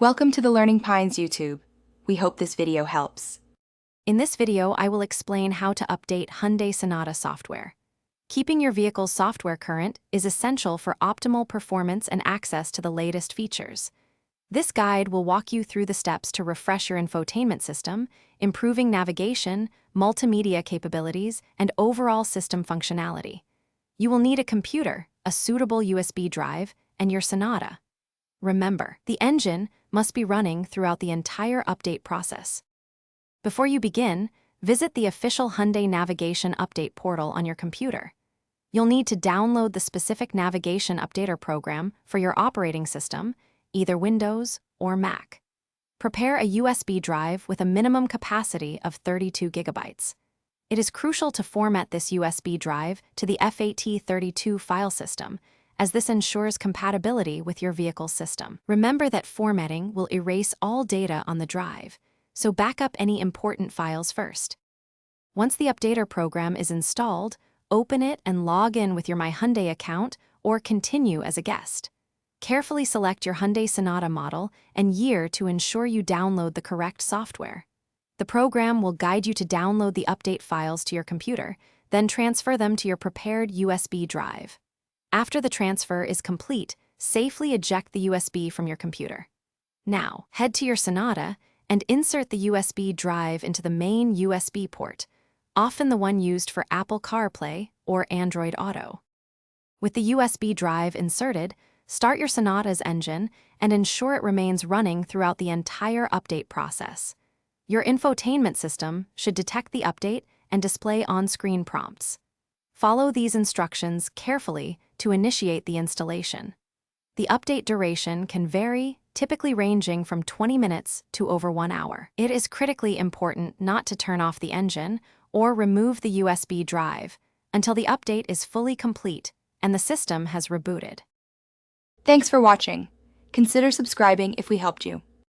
Welcome to the Learning Pines YouTube. We hope this video helps. In this video, I will explain how to update Hyundai Sonata software. Keeping your vehicle's software current is essential for optimal performance and access to the latest features. This guide will walk you through the steps to refresh your infotainment system, improving navigation, multimedia capabilities, and overall system functionality. You will need a computer, a suitable USB drive, and your Sonata. Remember, the engine must be running throughout the entire update process. Before you begin, visit the official Hyundai Navigation Update portal on your computer. You'll need to download the specific navigation updater program for your operating system, either Windows or Mac. Prepare a USB drive with a minimum capacity of 32 gigabytes. It is crucial to format this USB drive to the FAT32 file system, as this ensures compatibility with your vehicle's system. Remember that formatting will erase all data on the drive, so back up any important files first. Once the updater program is installed, open it and log in with your My Hyundai account or continue as a guest. Carefully select your Hyundai Sonata model and year to ensure you download the correct software. The program will guide you to download the update files to your computer, then transfer them to your prepared USB drive. After the transfer is complete, safely eject the USB from your computer. Now, head to your Sonata and insert the USB drive into the main USB port, often the one used for Apple CarPlay or Android Auto. With the USB drive inserted, start your Sonata's engine and ensure it remains running throughout the entire update process. Your infotainment system should detect the update and display on-screen prompts. Follow these instructions carefully to initiate the installation. The update duration can vary, typically ranging from 20 minutes to over 1 hour. It is critically important not to turn off the engine or remove the USB drive until the update is fully complete and the system has rebooted. Thanks for watching. Consider subscribing if we helped you.